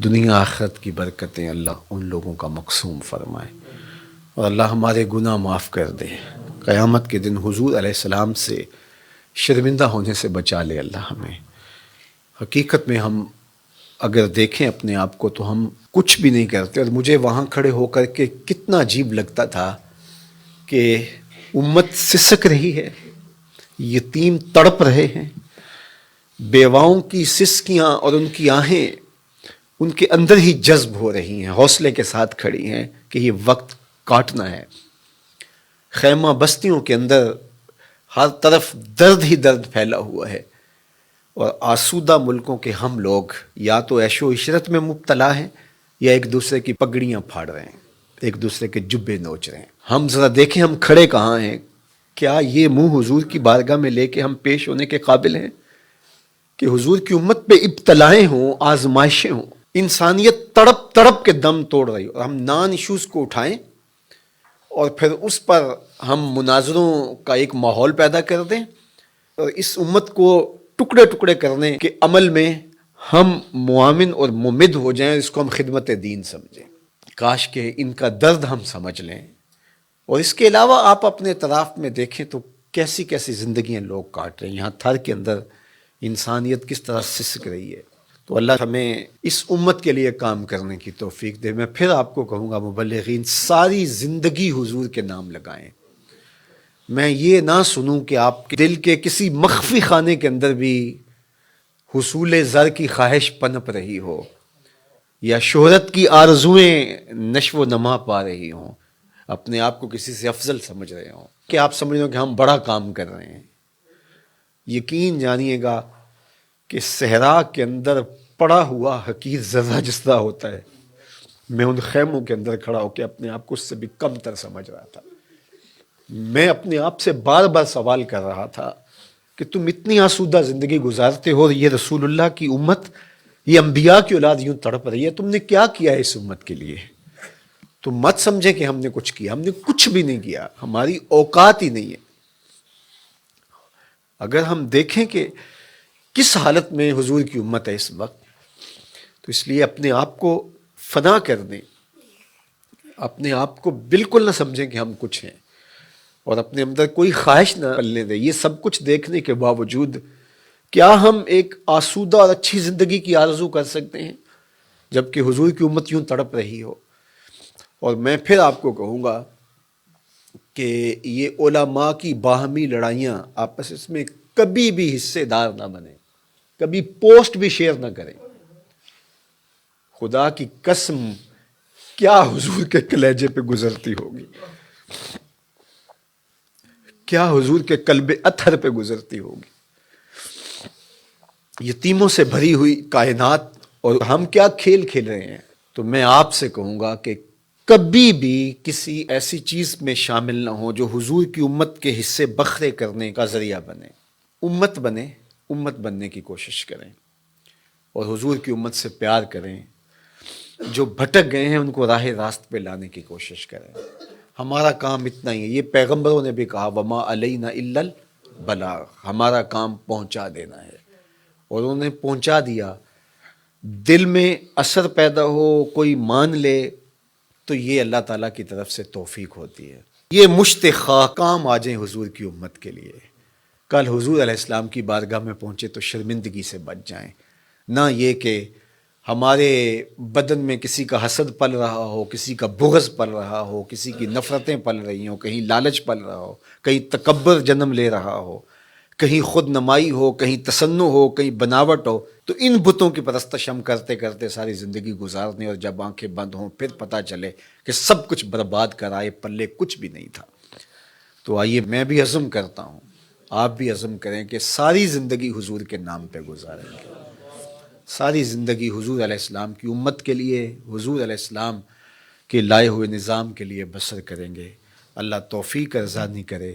دنیا آخرت کی برکتیں اللہ ان لوگوں کا مقسوم فرمائے، اور اللہ ہمارے گناہ معاف کر دے، قیامت کے دن حضور علیہ السلام سے شرمندہ ہونے سے بچا لے اللہ ہمیں۔ حقیقت میں ہم اگر دیکھیں اپنے آپ کو تو ہم کچھ بھی نہیں کرتے، اور مجھے وہاں کھڑے ہو کر کے کتنا عجیب لگتا تھا کہ امت سسک رہی ہے، یتیم تڑپ رہے ہیں، بیواؤں کی سسکیاں اور ان کی آہیں ان کے اندر ہی جذب ہو رہی ہیں، حوصلے کے ساتھ کھڑی ہیں کہ یہ وقت کاٹنا ہے۔ خیمہ بستیوں کے اندر ہر طرف درد ہی درد پھیلا ہوا ہے، اور آسودہ ملکوں کے ہم لوگ یا تو عیش و عشرت میں مبتلا ہیں یا ایک دوسرے کی پگڑیاں پھاڑ رہے ہیں، ایک دوسرے کے جبے نوچ رہے ہیں۔ ہم ذرا دیکھیں ہم کھڑے کہاں ہیں؟ کیا یہ منہ حضور کی بارگاہ میں لے کے ہم پیش ہونے کے قابل ہیں کہ حضور کی امت پہ ابتلائیں ہوں، آزمائشیں ہوں، انسانیت تڑپ تڑپ کے دم توڑ رہی ہو، اور ہم نان ایشوز کو اٹھائیں اور پھر اس پر ہم مناظروں کا ایک ماحول پیدا کر دیں، اور اس امت کو ٹکڑے ٹکڑے کرنے کے عمل میں ہم معاون اور ممد ہو جائیں، اس کو ہم خدمت دین سمجھیں۔ کاش کہ ان کا درد ہم سمجھ لیں۔ اور اس کے علاوہ آپ اپنے اطراف میں دیکھیں تو کیسی کیسی زندگیاں لوگ کاٹ رہے ہیں، یہاں تھر کے اندر انسانیت کس طرح سسک رہی ہے۔ تو اللہ ہمیں اس امت کے لیے کام کرنے کی توفیق دے۔ میں پھر آپ کو کہوں گا مبلغین ساری زندگی حضور کے نام لگائیں۔ میں یہ نہ سنوں کہ آپ کے دل کے کسی مخفی خانے کے اندر بھی حصول زر کی خواہش پنپ رہی ہو، یا شہرت کی آرزوئیں نشو و نما پا رہی ہوں، اپنے آپ کو کسی سے افضل سمجھ رہے ہوں، کہ آپ سمجھ رہے ہو کہ ہم بڑا کام کر رہے ہیں۔ یقین جانیے گا کہ صحرا کے اندر پڑا ہوا حقیر ذرہ جس طرح ہوتا ہے، میں ان خیموں کے اندر کھڑا ہو کے اپنے آپ کو اس سے بھی کم تر سمجھ رہا تھا۔ میں اپنے آپ سے بار بار سوال کر رہا تھا کہ تم اتنی آسودہ زندگی گزارتے ہو، یہ رسول اللہ کی امت، یہ انبیاء کی اولاد یوں تڑپ رہی ہے، تم نے کیا کیا ہے اس امت کے لیے؟ تم مت سمجھے کہ ہم نے کچھ کیا، ہم نے کچھ بھی نہیں کیا، ہماری اوقات ہی نہیں ہے۔ اگر ہم دیکھیں کہ کس حالت میں حضور کی امت ہے اس وقت، تو اس لیے اپنے آپ کو فنا کر دیں، اپنے آپ کو بالکل نہ سمجھیں کہ ہم کچھ ہیں، اور اپنے اندر کوئی خواہش نہ پلنے دیں۔ یہ سب کچھ دیکھنے کے باوجود کیا ہم ایک آسودہ اور اچھی زندگی کی آرزو کر سکتے ہیں جبکہ حضور کی امت یوں تڑپ رہی ہو؟ اور میں پھر آپ کو کہوں گا کہ یہ علماء کی باہمی لڑائیاں آپس میں کبھی بھی حصے دار نہ بنیں، کبھی پوسٹ بھی شیئر نہ کریں۔ خدا کی قسم کیا حضور کے کلیجے پہ گزرتی ہوگی، کیا حضور کے قلب اطہر پہ گزرتی ہوگی۔ یتیموں سے بھری ہوئی کائنات، اور ہم کیا کھیل کھیل رہے ہیں۔ تو میں آپ سے کہوں گا کہ کبھی بھی کسی ایسی چیز میں شامل نہ ہو جو حضور کی امت کے حصے بکھرے کرنے کا ذریعہ بنے۔ امت بنے، امت بننے کی کوشش کریں، اور حضور کی امت سے پیار کریں۔ جو بھٹک گئے ہیں ان کو راہ راست پہ لانے کی کوشش کریں۔ ہمارا کام اتنا ہی ہے، یہ پیغمبروں نے بھی کہا وما علینا الا البلاغ، ہمارا کام پہنچا دینا ہے، اور انہوں نے پہنچا دیا۔ دل میں اثر پیدا ہو، کوئی مان لے، تو یہ اللہ تعالیٰ کی طرف سے توفیق ہوتی ہے۔ یہ مشت خواہ کام آ جائیں حضور کی امت کے لیے، کل حضور علیہ السلام کی بارگاہ میں پہنچے تو شرمندگی سے بچ جائیں، نہ یہ کہ ہمارے بدن میں کسی کا حسد پل رہا ہو، کسی کا بغض پل رہا ہو، کسی کی نفرتیں پل رہی ہوں، کہیں لالچ پل رہا ہو، کہیں تکبر جنم لے رہا ہو، کہیں خود نمائی ہو، کہیں تصنع ہو، کہیں بناوٹ ہو، تو ان بتوں کی پرستش ہم کرتے کرتے ساری زندگی گزار دیں، اور جب آنکھیں بند ہوں پھر پتہ چلے کہ سب کچھ برباد کر آئے، پلے کچھ بھی نہیں تھا۔ تو آئیے میں بھی عزم کرتا ہوں، آپ بھی عزم کریں کہ ساری زندگی حضور کے نام پہ گزاریں گے، ساری زندگی حضور علیہ السلام کی امت کے لیے، حضور علیہ السلام کے لائے ہوئے نظام کے لیے بسر کریں گے۔ اللہ توفیق ارزانی کرے۔